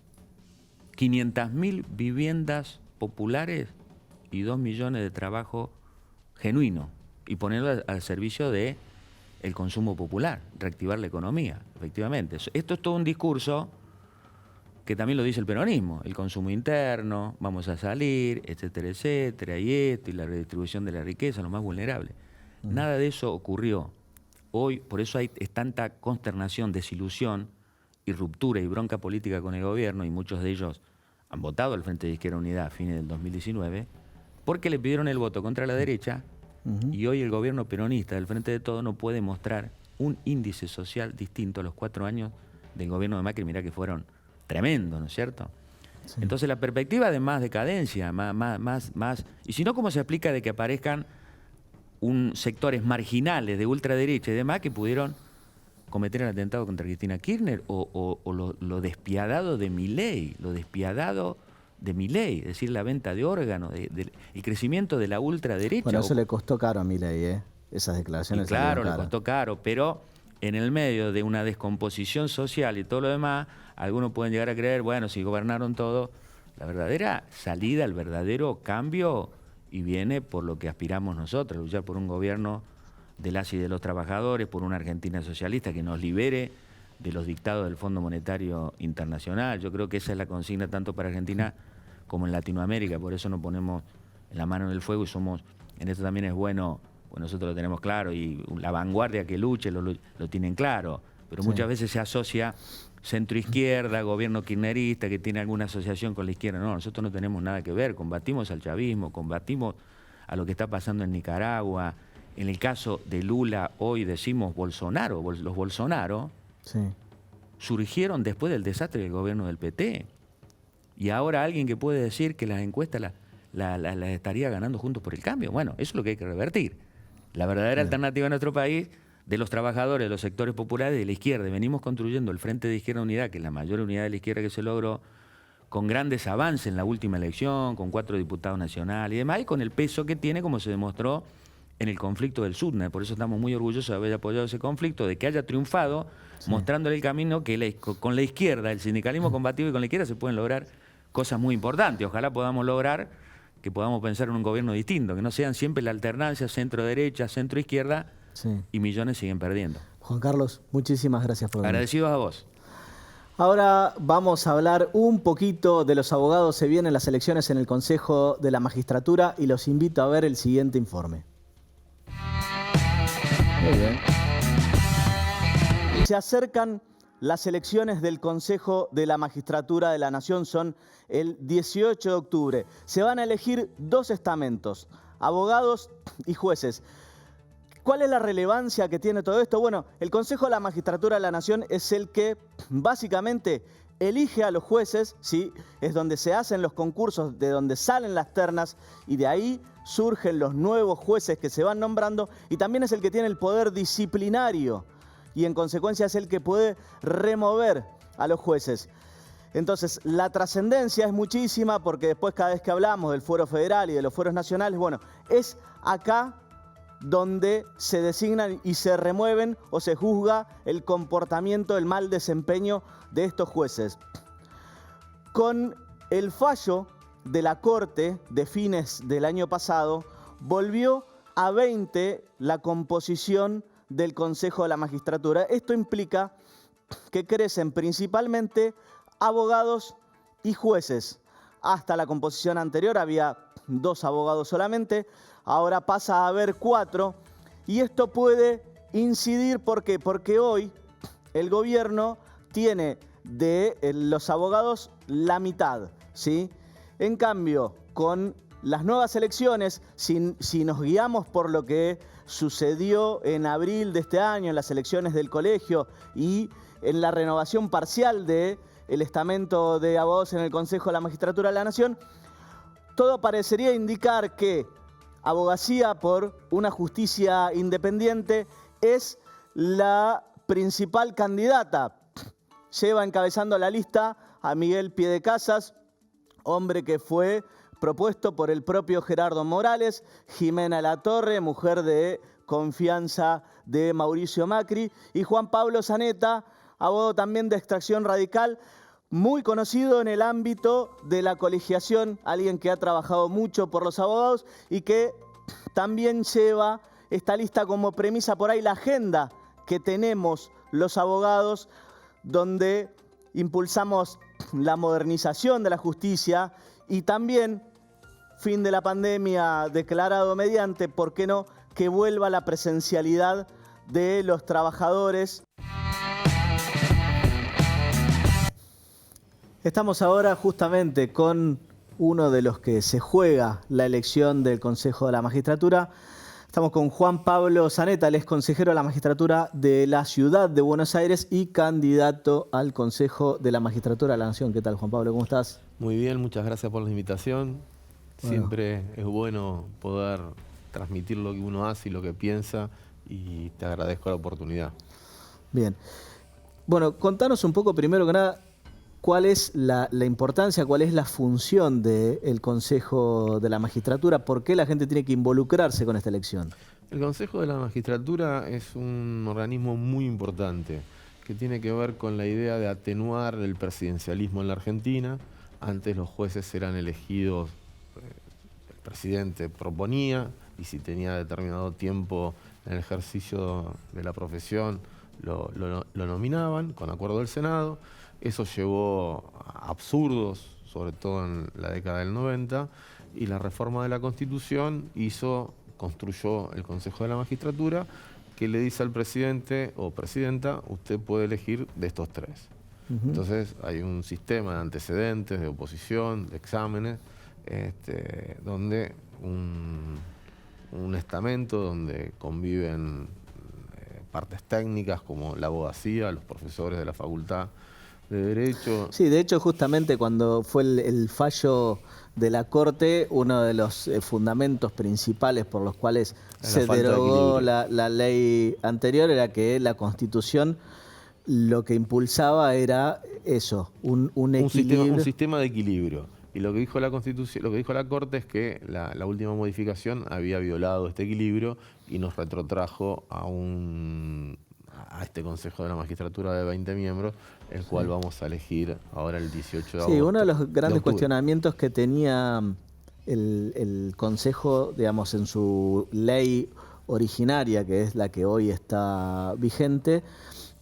500.000 viviendas populares y 2 millones de trabajo genuino. Y ponerlo al servicio del consumo popular, reactivar la economía, efectivamente. Esto es todo un discurso que también lo dice el peronismo, el consumo interno, vamos a salir, etcétera, etcétera, y esto, y la redistribución de la riqueza, los más vulnerables. Nada de eso ocurrió. Hoy, por eso es tanta consternación, desilusión y ruptura y bronca política con el gobierno, y muchos de ellos han votado al Frente de Izquierda Unida a fines del 2019, porque le pidieron el voto contra la derecha, y hoy el gobierno peronista del Frente de Todos no puede mostrar un índice social distinto a los 4 años del gobierno de Macri. Mirá que fueron tremendo, ¿no es cierto? Sí. Entonces la perspectiva de más decadencia, más... Y si no, ¿cómo se explica de que aparezcan sectores marginales de ultraderecha y demás que pudieron cometer el atentado contra Cristina Kirchner o lo despiadado de Milei, es decir, la venta de órganos, el crecimiento de la ultraderecha? Bueno, eso le costó caro a Milei, esas declaraciones. Y claro, le costó caro, pero en el medio de una descomposición social y todo lo demás, algunos pueden llegar a creer, bueno, si gobernaron todo, la verdadera salida, el verdadero cambio, y viene por lo que aspiramos nosotros, luchar por un gobierno de las y de los trabajadores, por una Argentina socialista que nos libere de los dictados del Fondo Monetario Internacional. Yo creo que esa es la consigna tanto para Argentina como en Latinoamérica, por eso nos ponemos la mano en el fuego y somos, en esto también es bueno, pues nosotros lo tenemos claro, y la vanguardia que luche lo tienen claro, pero muchas veces se asocia centro-izquierda, gobierno kirchnerista, que tiene alguna asociación con la izquierda. No, nosotros no tenemos nada que ver, combatimos al chavismo, combatimos a lo que está pasando en Nicaragua, En el caso de Lula, hoy decimos Bolsonaro, los Bolsonaro, sí, surgieron después del desastre del gobierno del PT. Y ahora alguien que puede decir que las encuestas las estaría ganando Juntos por el Cambio. Bueno, eso es lo que hay que revertir. La verdadera alternativa en nuestro país, de los trabajadores, de los sectores populares y de la izquierda. Venimos construyendo el Frente de Izquierda Unidad, que es la mayor unidad de la izquierda que se logró, con grandes avances en la última elección, con 4 diputados nacionales y demás, y con el peso que tiene, como se demostró en el conflicto del Sudne. Por eso estamos muy orgullosos de haber apoyado ese conflicto, de que haya triunfado, mostrándole el camino que con la izquierda, el sindicalismo combativo y con la izquierda se pueden lograr cosas muy importantes. Ojalá podamos lograr que podamos pensar en un gobierno distinto, que no sean siempre la alternancia centro-derecha, centro-izquierda, y millones siguen perdiendo. Juan Carlos, muchísimas gracias por venir. Agradecidos a vos. Ahora vamos a hablar un poquito de los abogados. Se vienen las elecciones en el Consejo de la Magistratura y los invito a ver el siguiente informe. Muy bien. Se acercan las elecciones del Consejo de la Magistratura de la Nación, son el 18 de octubre. Se van a elegir 2 estamentos, abogados y jueces. ¿Cuál es la relevancia que tiene todo esto? Bueno, el Consejo de la Magistratura de la Nación es el que básicamente elige a los jueces, ¿sí? Es donde se hacen los concursos, de donde salen las ternas y de ahí surgen los nuevos jueces que se van nombrando, y también es el que tiene el poder disciplinario y en consecuencia es el que puede remover a los jueces. Entonces, la trascendencia es muchísima porque después cada vez que hablamos del fuero federal y de los fueros nacionales, bueno, es acá donde se designan y se remueven o se juzga el comportamiento, el mal desempeño de estos jueces. Con el fallo de la Corte de fines del año pasado, volvió a 20 la composición del Consejo de la Magistratura. Esto implica que crecen principalmente abogados y jueces. Hasta la composición anterior había 2 abogados solamente, ahora pasa a haber 4, y esto puede incidir, ¿por qué? Porque hoy el gobierno tiene de los abogados la mitad, ¿sí? En cambio, con las nuevas elecciones, si nos guiamos por lo que sucedió en abril de este año, en las elecciones del colegio y en la renovación parcial del estamento de abogados en el Consejo de la Magistratura de la Nación, todo parecería indicar que Abogacía por una Justicia Independiente es la principal candidata. Lleva encabezando la lista a Miguel Piedecasas, hombre que fue propuesto por el propio Gerardo Morales, Jimena Latorre, mujer de confianza de Mauricio Macri, y Juan Pablo Zaneta, abogado también de extracción radical, muy conocido en el ámbito de la colegiación, alguien que ha trabajado mucho por los abogados y que también lleva esta lista como premisa por ahí la agenda que tenemos los abogados, donde impulsamos la modernización de la justicia y también, fin de la pandemia declarado mediante, ¿por qué no?, que vuelva la presencialidad de los trabajadores. Estamos ahora justamente con uno de los que se juega la elección del Consejo de la Magistratura. Estamos con Juan Pablo Zaneta, él es consejero de la Magistratura de la Ciudad de Buenos Aires y candidato al Consejo de la Magistratura de la Nación. ¿Qué tal, Juan Pablo? ¿Cómo estás? Muy bien, muchas gracias por la invitación. Bueno. Siempre es bueno poder transmitir lo que uno hace y lo que piensa, y te agradezco la oportunidad. Bien. Bueno, contanos un poco, primero que nada, ¿cuál es la importancia, cuál es la función del Consejo de la Magistratura? ¿Por qué la gente tiene que involucrarse con esta elección? El Consejo de la Magistratura es un organismo muy importante que tiene que ver con la idea de atenuar el presidencialismo en la Argentina. Antes los jueces eran elegidos, el presidente proponía, y si tenía determinado tiempo en el ejercicio de la profesión lo nominaban con acuerdo del Senado. Eso llevó a absurdos, sobre todo en la década del 90, y la reforma de la Constitución construyó el Consejo de la Magistratura, que le dice al presidente o presidenta, usted puede elegir de estos 3. Entonces hay un sistema de antecedentes, de oposición, de exámenes, donde un estamento donde conviven partes técnicas como la abogacía, los profesores de la Facultad de Derecho. Sí, de hecho, justamente cuando fue el fallo de la Corte, uno de los fundamentos principales por los cuales se derogó la ley anterior era que la Constitución lo que impulsaba era eso, un equilibrio. Un sistema de equilibrio. Y lo que dijo la Constitución, lo que dijo la Corte es que la última modificación había violado este equilibrio y nos retrotrajo a este Consejo de la Magistratura de 20 miembros, el cual vamos a elegir ahora el 18 de agosto. Sí, uno de los grandes cuestionamientos que tenía el Consejo, digamos, en su ley originaria, que es la que hoy está vigente,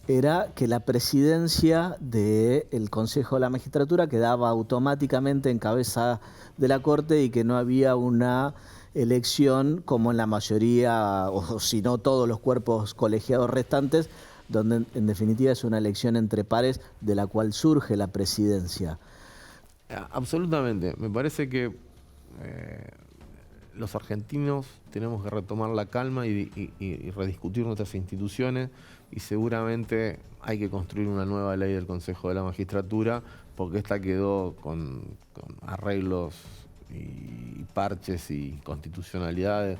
era que la presidencia del Consejo de la Magistratura quedaba automáticamente en cabeza de la Corte y que no había una elección como en la mayoría, o si no todos los cuerpos colegiados restantes, donde en definitiva es una elección entre pares de la cual surge la presidencia. Absolutamente. Me parece que los argentinos tenemos que retomar la calma y rediscutir nuestras instituciones, y seguramente hay que construir una nueva ley del Consejo de la Magistratura, porque esta quedó con arreglos y parches y constitucionalidades.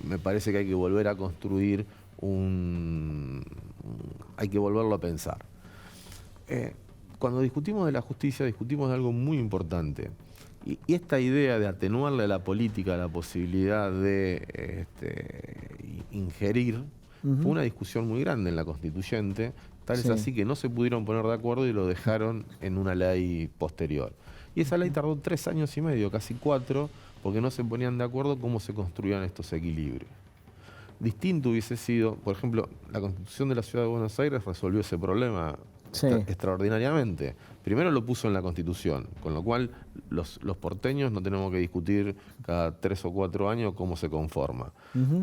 Me parece que hay que volver a construir hay que volverlo a pensar. Cuando discutimos de la justicia, discutimos de algo muy importante. Y esta idea de atenuarle a la política la posibilidad de ingerir, fue una discusión muy grande en la Constituyente, tal es así que no se pudieron poner de acuerdo y lo dejaron en una ley posterior. Y esa ley tardó 3 años y medio, casi 4, porque no se ponían de acuerdo cómo se construían estos equilibrios. Distinto hubiese sido, por ejemplo, la Constitución de la Ciudad de Buenos Aires resolvió ese problema extraordinariamente. Primero lo puso en la Constitución, con lo cual los porteños no tenemos que discutir cada 3 o 4 años cómo se conforma.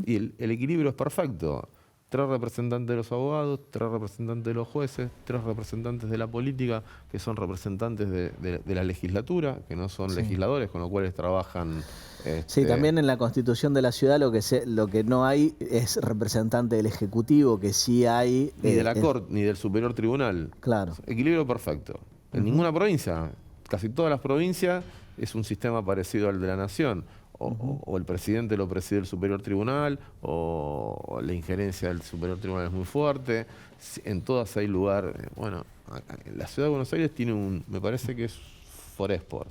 Y el equilibrio es perfecto. 3 representantes de los abogados, 3 representantes de los jueces, 3 representantes de la política, que son representantes de la legislatura, que no son legisladores, con lo cual trabajan... Sí, también en la Constitución de la ciudad lo que no hay es representante del Ejecutivo, que sí hay... Ni de la Corte, ni del Superior Tribunal. Claro. Equilibrio perfecto. En ninguna provincia, casi todas las provincias, es un sistema parecido al de la Nación. O el presidente lo preside el Superior Tribunal, o la injerencia del Superior Tribunal es muy fuerte. En todas hay lugar. Bueno, la Ciudad de Buenos Aires tiene me parece que es Foresport.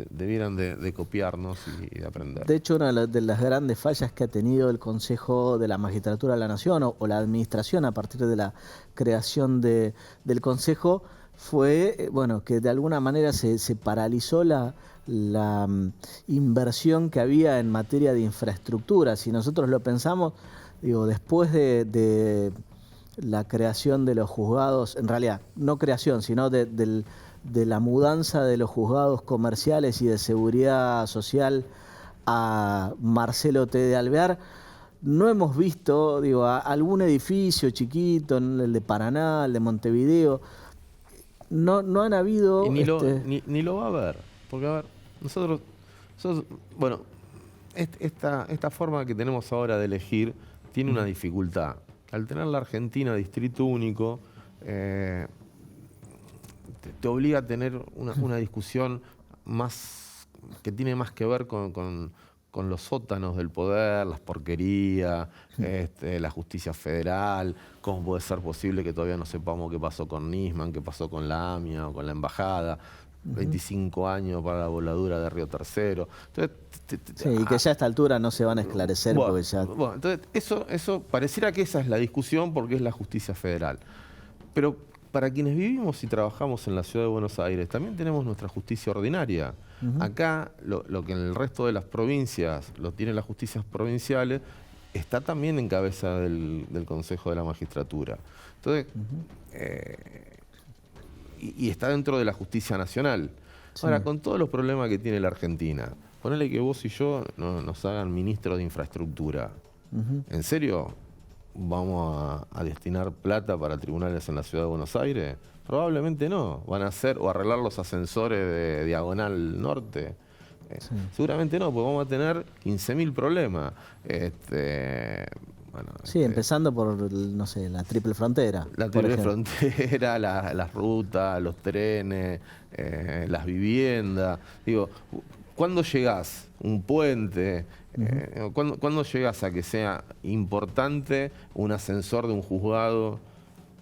Debieran de copiarnos y de aprender. De hecho, una de las grandes fallas que ha tenido el Consejo de la Magistratura de la Nación o la Administración a partir de la creación del Consejo fue que de alguna manera se paralizó la inversión que había en materia de infraestructura. Si nosotros lo pensamos, después de la creación de los juzgados, en realidad no creación, sino de la mudanza de los juzgados comerciales y de seguridad social a Marcelo T. de Alvear, no hemos visto algún edificio chiquito, el de Paraná, el de Montevideo, no han habido... Y ni lo va a haber, porque a ver, nosotros bueno, esta forma que tenemos ahora de elegir tiene una dificultad. Al tener la Argentina distrito único, te obliga a tener una discusión más que tiene más que ver con los sótanos del poder, las porquerías, la justicia federal, cómo puede ser posible que todavía no sepamos qué pasó con Nisman, qué pasó con la AMIA o con la embajada. 25 años para la voladura de Río Tercero. Entonces, y que ya a esta altura no se van a esclarecer. Bueno, porque ya... entonces eso pareciera que esa es la discusión porque es la justicia federal. Pero para quienes vivimos y trabajamos en la Ciudad de Buenos Aires, también tenemos nuestra justicia ordinaria. Acá, lo que en el resto de las provincias lo tienen las justicias provinciales, está también en cabeza del Consejo de la Magistratura. Entonces, y está dentro de la justicia nacional. Ahora, con todos los problemas que tiene la Argentina, ponele que vos y yo nos hagan ministros de infraestructura. ¿En serio vamos a destinar plata para tribunales en la Ciudad de Buenos Aires? Probablemente no. Van a hacer o arreglar los ascensores de Diagonal Norte. Seguramente no, porque vamos a tener 15.000 problemas. Empezando por, no sé, la triple frontera. La triple frontera, las rutas, los trenes, las viviendas. Digo, ¿cuándo llegás? Un puente. ¿Cuándo llegás a que sea importante un ascensor de un juzgado?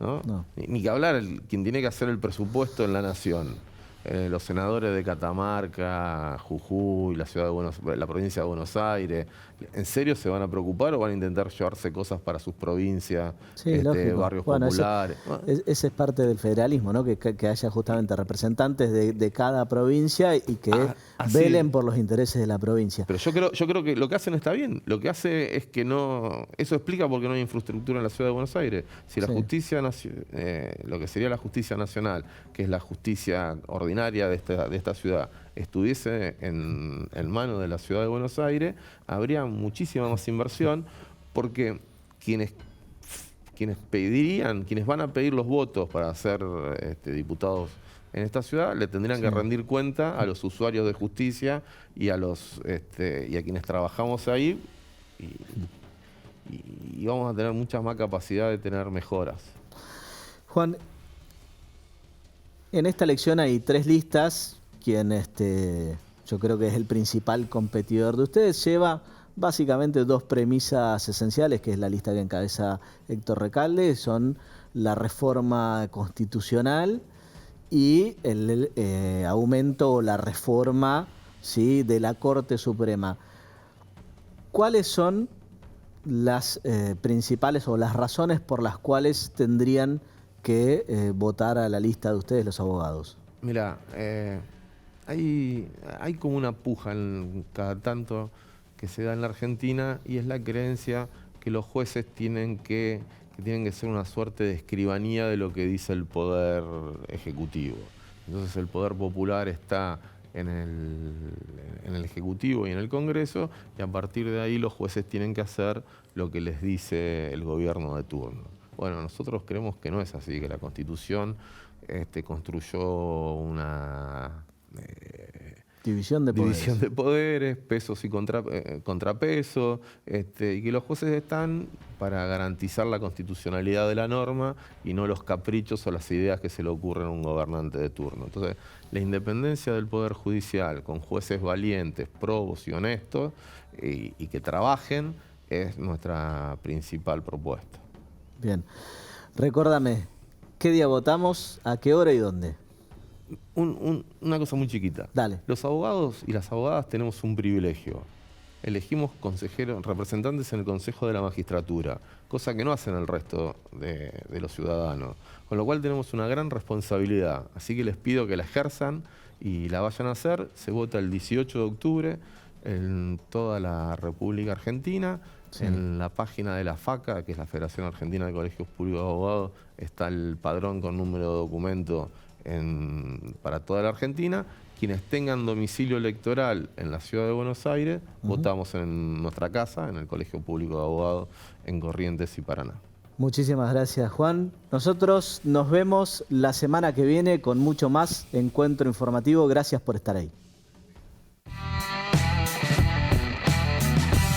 ¿No? Ni que hablar, quien tiene que hacer el presupuesto en la nación. Los senadores de Catamarca, Jujuy, la provincia de Buenos Aires, ¿en serio se van a preocupar o van a intentar llevarse cosas para sus provincias, barrios populares? Ese es parte del federalismo, ¿no? Que haya justamente representantes de cada provincia y que velen por los intereses de la provincia. Pero yo creo que lo que hacen está bien. Lo que hace es que no... Eso explica por qué no hay infraestructura en la ciudad de Buenos Aires. Si la justicia, lo que sería la justicia nacional, que es la justicia ordinaria de esta ciudad, estuviese en manos de la ciudad de Buenos Aires, habría muchísima más inversión, porque quienes van a pedir los votos para ser diputados en esta ciudad, le tendrían que rendir cuenta a los usuarios de justicia y a quienes trabajamos ahí, y vamos a tener mucha más capacidad de tener mejoras. Juan, en esta elección hay 3 listas. Quien yo creo que es el principal competidor de ustedes lleva básicamente 2 premisas esenciales, que es la lista que encabeza Héctor Recalde, son la reforma constitucional y el aumento o la reforma, ¿sí?, de la Corte Suprema. ¿Cuáles son las principales o las razones por las cuales tendrían que votar a la lista de ustedes, los abogados? Mira, hay como una puja cada tanto que se da en la Argentina, y es la creencia que los jueces tienen que ser una suerte de escribanía de lo que dice el poder ejecutivo. Entonces el poder popular está en el Ejecutivo y en el Congreso, y a partir de ahí los jueces tienen que hacer lo que les dice el gobierno de turno. Bueno, nosotros creemos que no es así, que la construyó una división de poderes, pesos y contrapesos, y que los jueces están para garantizar la constitucionalidad de la norma y no los caprichos o las ideas que se le ocurren a un gobernante de turno. Entonces, la independencia del Poder Judicial con jueces valientes, probos y honestos y que trabajen es nuestra principal propuesta. Bien. Recórdame, ¿qué día votamos, a qué hora y dónde? Una cosa muy chiquita. Dale. Los abogados y las abogadas tenemos un privilegio. Elegimos representantes en el Consejo de la Magistratura, cosa que no hacen el resto de los ciudadanos. Con lo cual tenemos una gran responsabilidad. Así que les pido que la ejerzan y la vayan a hacer. Se vota el 18 de octubre en toda la República Argentina. Sí. En la página de la FACA, que es la Federación Argentina de Colegios Públicos de Abogados, está el padrón con número de documento para toda la Argentina. Quienes tengan domicilio electoral en la ciudad de Buenos Aires, votamos en nuestra casa, en el Colegio Público de Abogados, en Corrientes y Paraná. Muchísimas gracias, Juan. Nosotros nos vemos la semana que viene con mucho más encuentro informativo. Gracias por estar ahí.